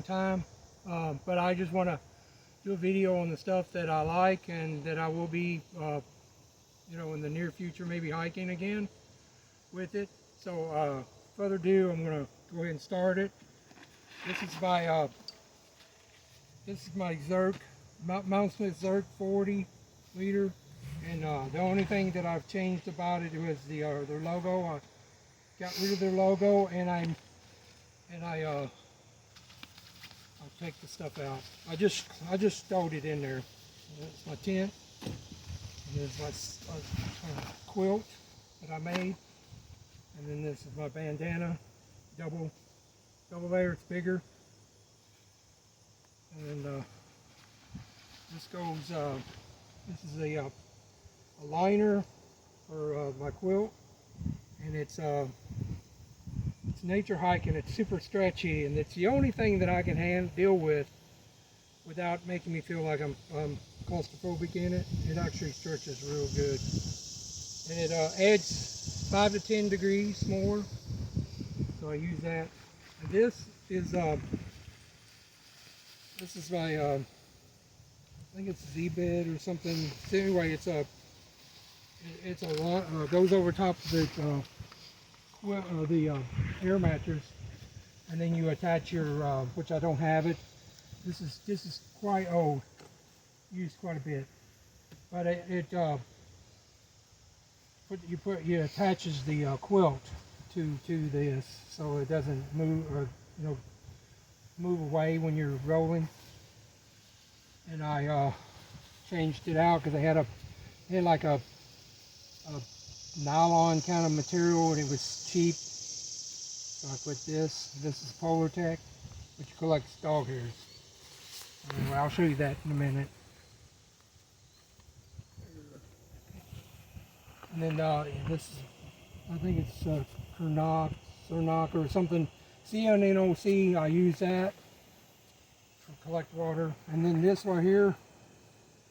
time, but I just want to do a video on the stuff that I like and that I will be, you know, in the near future, maybe hiking again with it. So, further ado, I'm going to go ahead and start it. This is my Zerk, Mount Smith Zerk 40 liter, and the only thing that I've changed about it was their logo. I got rid of their logo, and I'll take the stuff out. I just stowed it in there. That's my tent. And there's my quilt that I made, and then this is my bandana, double layer. It's bigger. And this goes. This is a liner for my quilt, and it's nature hike, and it's super stretchy, and it's the only thing that I can deal with without making me feel like I'm claustrophobic in it. It actually stretches real good, and it adds 5 to 10 degrees more, so I use that. And this is my I think it's Z-bed or something. So anyway, it's a lot goes over top of the air mattress, and then you attach your which I don't have it. This is quite old, used quite a bit, but it attaches the quilt to this, so it doesn't move or move away when you're rolling. And I changed it out because they had like a nylon kind of material, and it was cheap, so I put this. This is Polar Tech, which collects dog hairs. Anyway, I'll show you that in a minute. And then this, I think it's Cernoc or something, CNNOC. I use that for collect water. And then this right here,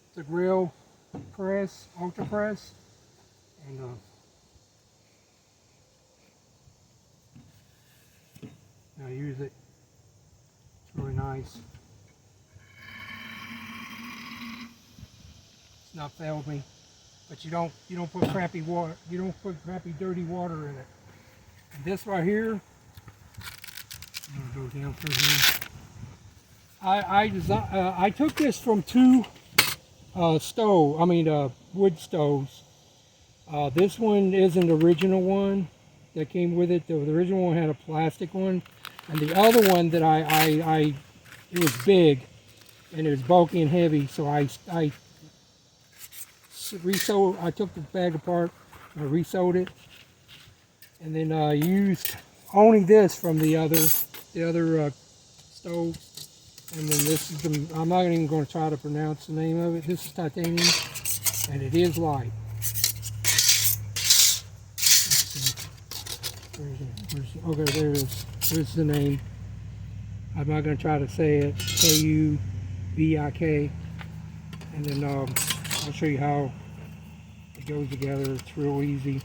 it's a grill press, ultra press, and I use it. It's really nice. It's not failed me, but you don't put crappy water. You don't put crappy dirty water in it. And this right here, I'm gonna go down through here. I took this from two wood stoves. This one isn't the original one that came with it. The original one had a plastic one, and the other one that it was big and it was bulky and heavy, so I took the bag apart, I resewed it, and then I used only this from the other stove. And then this is I'm not even going to try to pronounce the name of it. This is titanium, and it is light. Okay, there it is. There's the name. I'm not going to try to say it. K-U-B-I-K. And then I'll show you how it goes together. It's real easy.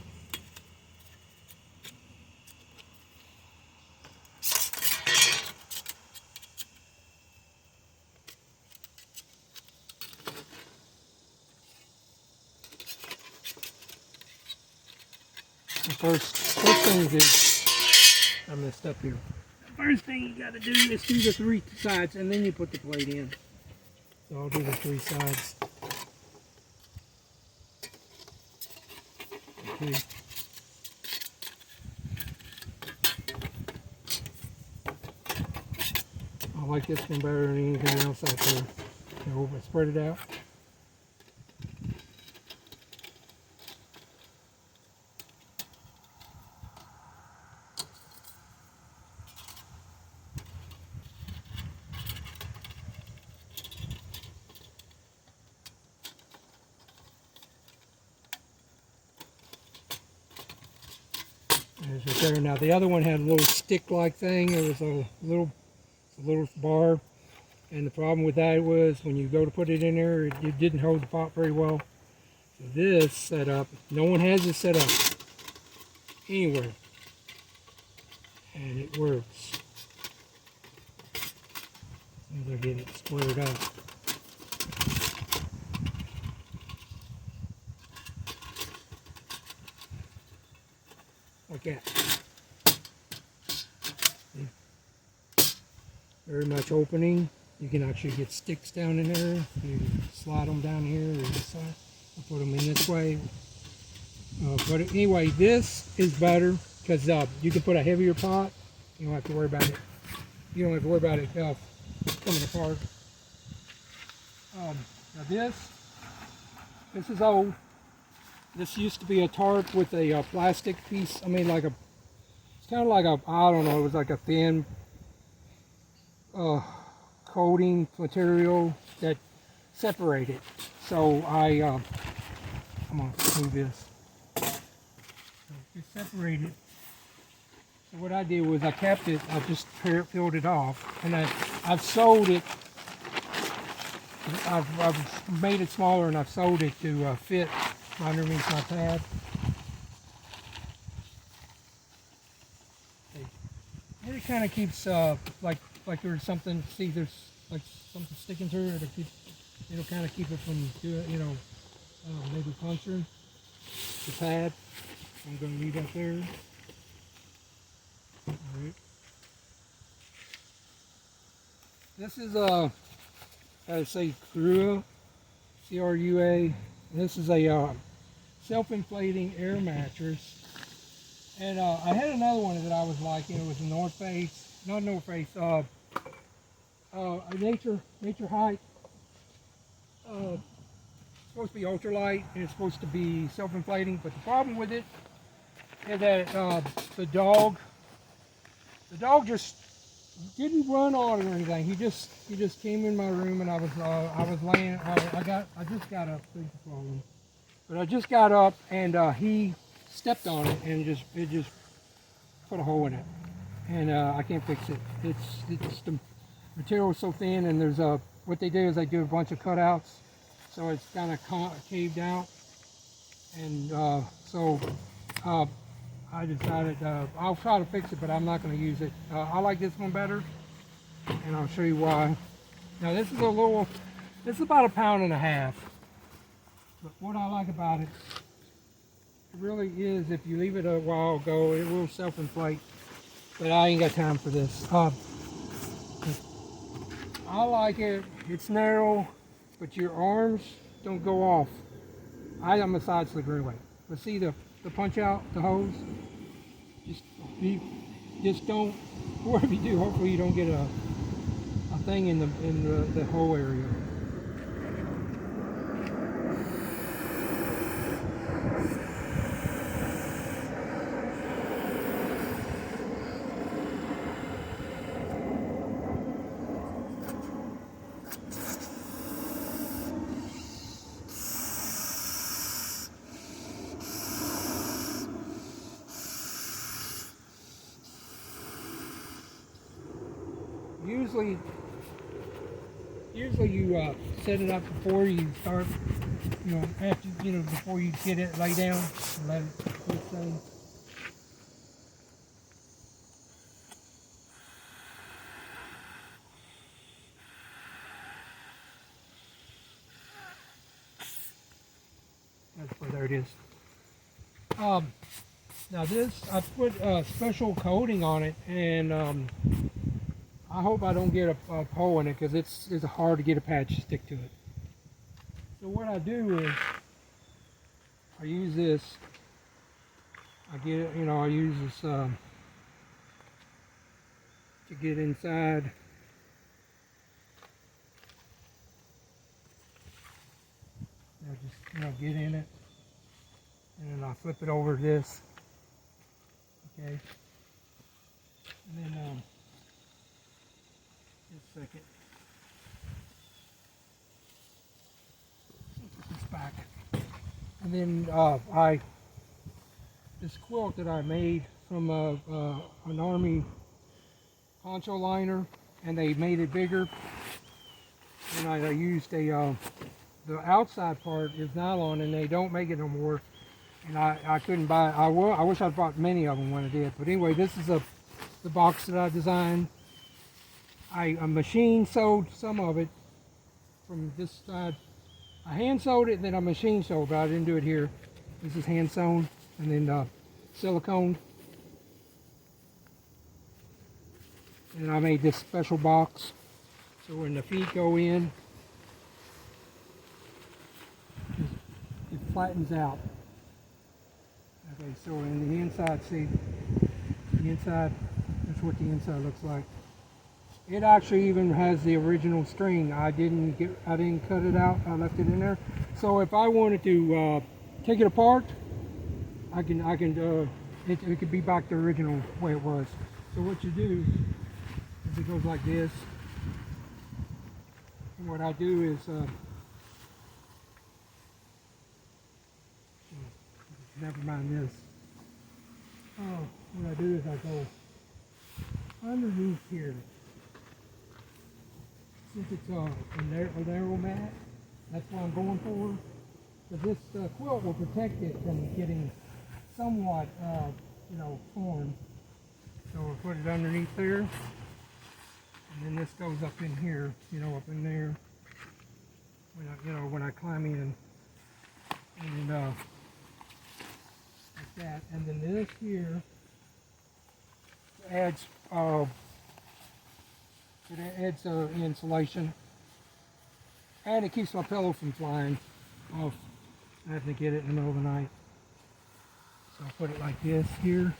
The first thing is, I messed up here. The first thing you got to do is do the 3 sides, and then you put the plate in. So I'll do the 3 sides. Okay. I like this one better than anything else out there. So I spread it out. Now the other one had a little stick-like thing. It was a little bar, and the problem with that was when you go to put it in there, it didn't hold the pot very well. So this setup, no one has this set up anywhere, and it works. as I get it squared up. Like that. Very much opening. You can actually get sticks down in there. You slide them down here or this side. I'll put them in this way. But anyway, this is better because you can put a heavier pot. You don't have to worry about it. You don't have to worry about it coming apart. Now this is old. This used to be a tarp with a plastic piece. I mean, it's kind of like a, I don't know, it was like a thin coating material that separated. So I'm gonna move this. It separated. So what I did was I kept it. I just peeled it off, and I've sewed it. I've made it smaller, and I've sewed it to fit underneath my pad. And it kind of keeps like there's something. See, there's like something sticking to it. It'll kind of keep it from doing, maybe puncturing the pad. I'm going to leave that there. All right. This is I say Crua, C-R-U-A. This is a self-inflating air mattress. And I had another one that I was liking. It was a North Face, not North Face, a Nature Hike. It's supposed to be ultralight and it's supposed to be self-inflating, but the problem with it is that the dog just didn't run on it or anything. He just came in my room and I was laying. I just got up. Things are falling, but I just got up and he stepped on it and it just put a hole in it, and I can't fix it. It's the material is so thin, and there's what they do is they do a bunch of cutouts, so it's kind of caved out, and so I decided I'll try to fix it, but I'm not going to use it. I like this one better, and I'll show you why. Now this is it's about 1.5 pounds, but what I like about it, it really is, if you leave it a while go, it will self-inflate, but I ain't got time for this. I like it. It's narrow, but your arms don't go off. I'm a side sleeper anyway. But see the punch out, the hose? Just don't, whatever you do, hopefully you don't get a thing in the hole area. Usually you set it up before you start, before you get it lay down and let it stay. There it is. Now this, I put a special coating on it, and I hope I don't get a hole in it, because it's hard to get a patch to stick to it. So what I do is I use this. I use this to get inside. Just get in it, and then I flip it over this. Okay, and then just a second. Put this back, and then this quilt that I made from an Army poncho liner, and they made it bigger, and I used the outside part is nylon, and they don't make it no more, and I couldn't buy it. I wish I'd bought many of them when I did, but anyway, this is the box that I designed. I machine sewed some of it from this side. I hand sewed it and then I machine sewed, but I didn't do it here. This is hand sewn and then silicone. And I made this special box so when the feet go in, it flattens out. Okay, so in the inside, see, the inside, that's what the inside looks like. It actually even has the original string. I didn't cut it out. I left it in there. So if I wanted to take it apart, it could be back to the original way it was. So what you do is it goes like this. And what I do is, never mind this. Oh, what I do is I go underneath here. Since it's a narrow mat, that's what I'm going for. So this quilt will protect it from getting somewhat, torn. So we'll put it underneath there, and then this goes up in here, up in there. When I climb in, and like that, and then this here adds. It adds insulation, and it keeps my pillow from flying off. I have to get it in the middle of the night. So I'll put it like this here.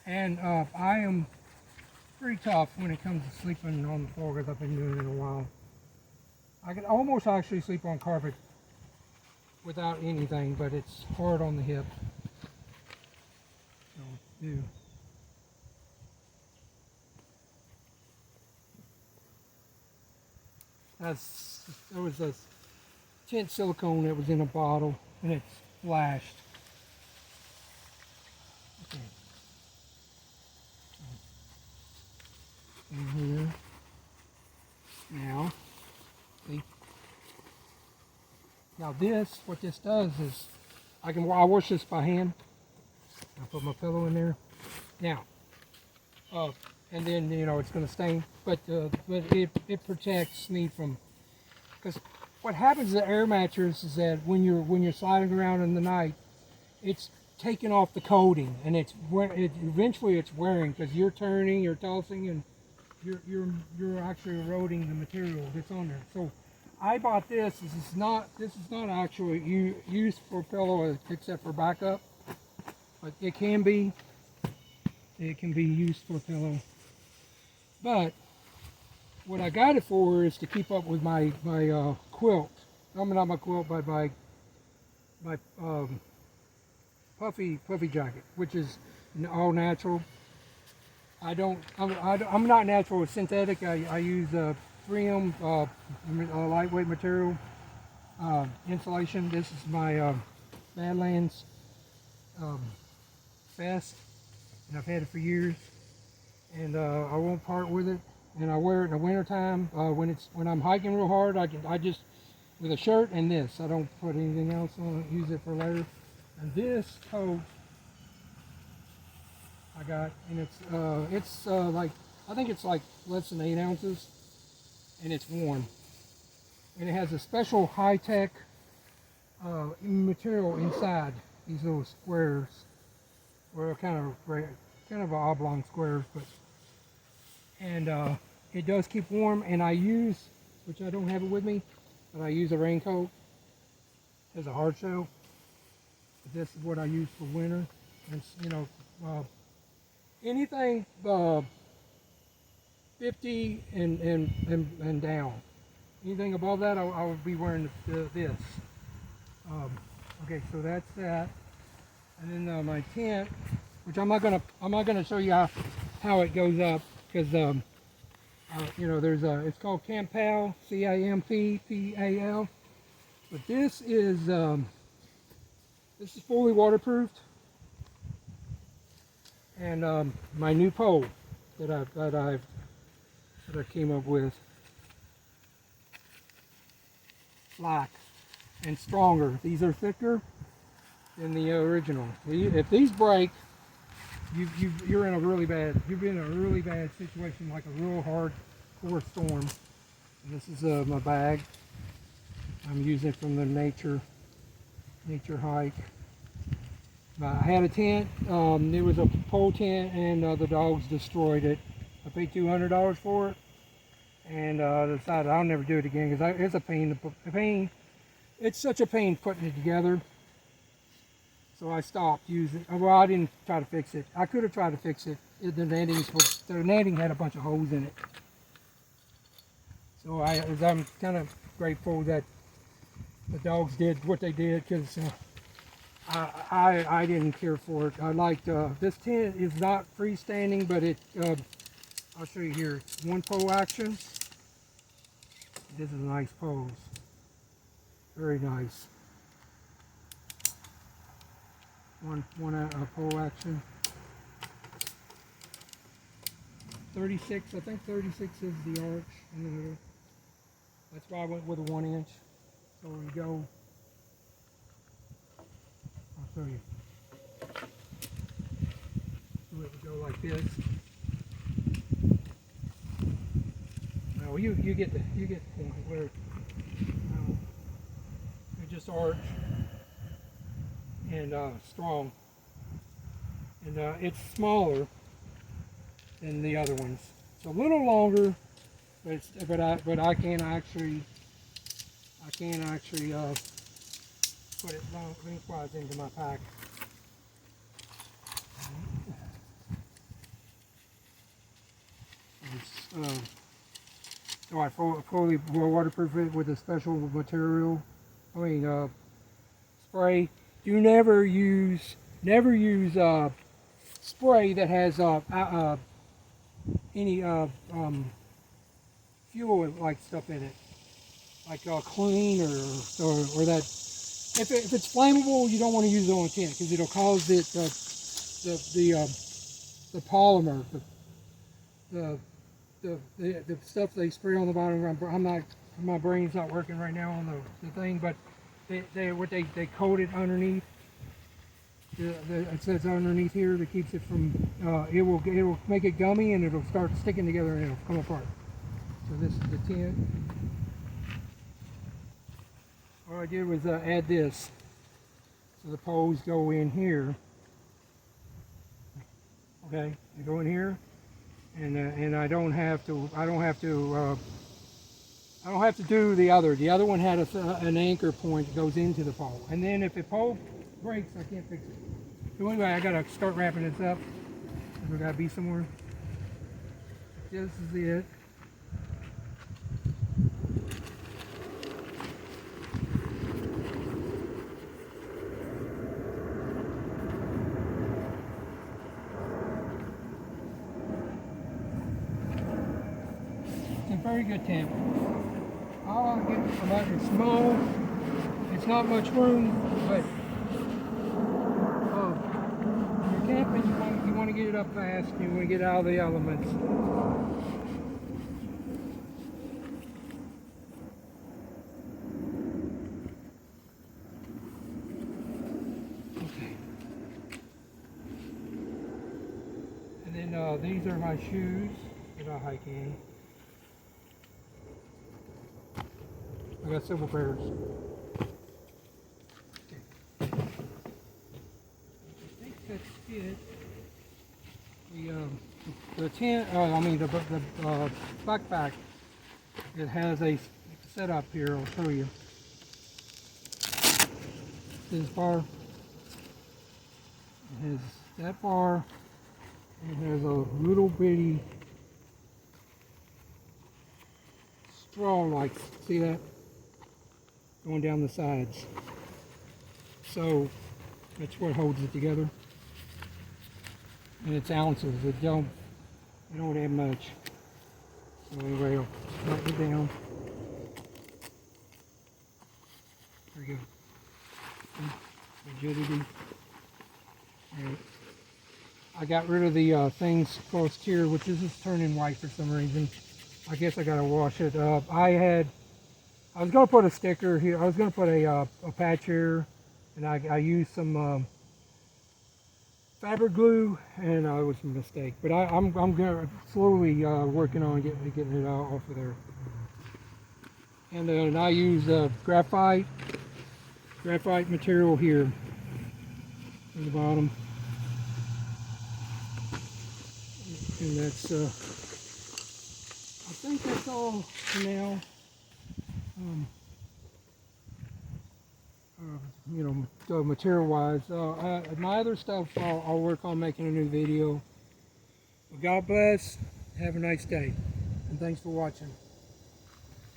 And I am pretty tough when it comes to sleeping on the floor because I've been doing it a while. I can almost actually sleep on carpet without anything, but it's hard on the hip. So do. There was a tint silicone that was in a bottle and it's flashed. Okay. In here. Now, see. Now what this does is, I wash this by hand. I put my pillow in there. Now, and then it's going to stain, but it protects me from, because what happens to the air mattress is that when you're sliding around in the night, it's taking off the coating, and eventually it's wearing because you're turning, you're tossing, and you're actually eroding the material that's on there. So I bought this. This is not actually used for a pillow except for backup, but it can be used for a pillow. But what I got it for is to keep up with my quilt. I mean, not my quilt, but my puffy jacket, which is all natural. I'm not natural with synthetic. I use 3M lightweight material insulation. This is my Badlands vest, and I've had it for years, and I won't part with it. And I wear it in the wintertime. When I'm hiking real hard, I just with a shirt and this. I don't put anything else on it. Use it for later. And this coat I got, and it's like, I think it's like less than 8 ounces, and it's warm, and it has a special high-tech material inside these little squares, or kind of oblong squares, and it does keep warm. And I use, which I don't have it with me, but I use a raincoat as a hard shell. This is what I use for winter, and anything 50 and down. Anything above that, I will be wearing this. Okay, so that's that. And then my tent, which I'm not gonna show you how it goes up, because it's called Camp Pal, CAMPPAL. But this is fully waterproofed. And my new pole that I've that I came up with. Black and stronger. These are thicker than the original. If these break, you're in a really bad, you've been in a really bad situation, like a real hardcore storm. And this is my bag. I'm using it from the nature hike. I had a tent. It was a pole tent, and the dogs destroyed it. I paid $200 for it, and decided I'll never do it again because it's a pain. It's such a pain putting it together. So I stopped using. Well, I didn't try to fix it. I could have tried to fix it. The netting had a bunch of holes in it. So I'm kind of grateful that the dogs did what they did, because I didn't care for it. I liked this tent is not freestanding, but it. I'll show you here. One pole action. This is a nice pose. Very nice. One pole action. 36. I think 36 is the arch in the middle. That's why I went with a 1 inch. So we go. I'll show you. So it would go like this. Now you get the point where it just arch and strong, and it's smaller than the other ones. It's a little longer, but I can actually put it lengthwise into my pack. So I fully waterproof it with a special material. Spray. You never use spray that has any fuel like stuff in it, like clean or that. If it's flammable, you don't want to use it on a tent because it'll cause it the polymer, the stuff they spray on the bottom. My brain's not working right now on the thing, but they coat it underneath. It says underneath here that keeps it from. It will make it gummy, and it'll start sticking together and it'll come apart. So this is the tent. All I did was add this. So the poles go in here. Okay, they go in here, and I don't have to do the other. The other one had an anchor point that goes into the pole, and then if the pole breaks, I can't fix it. So anyway, I gotta start wrapping this up. We gotta be somewhere. This is it. It's a very good tent. All I get about it's small. It's not much room, but when you're camping, you want to get it up fast. You want to get out of the elements. Okay. And then these are my shoes that I hike in. I got several pairs. Okay. I think that's it. The tent, the backpack, it has a setup here. I'll show you. This bar. It has that bar. It has a little bitty straw, like, see that? Going down the sides. So that's what holds it together. And it's ounces. They don't have much. So anyway, I'll let it down. There you go. Rigidity. Alright. I got rid of the things across here, which is just turning white for some reason. I guess I gotta wash it up. I was gonna put a sticker here. I was gonna put a patch here, and I used some fabric glue, and it was a mistake. But I'm gonna slowly working on getting it out off of there. And then I use graphite material here in the bottom, and that's I think that's all for now. You know, so material-wise, my other stuff I'll work on making a new video. God bless. Have a nice day, and thanks for watching.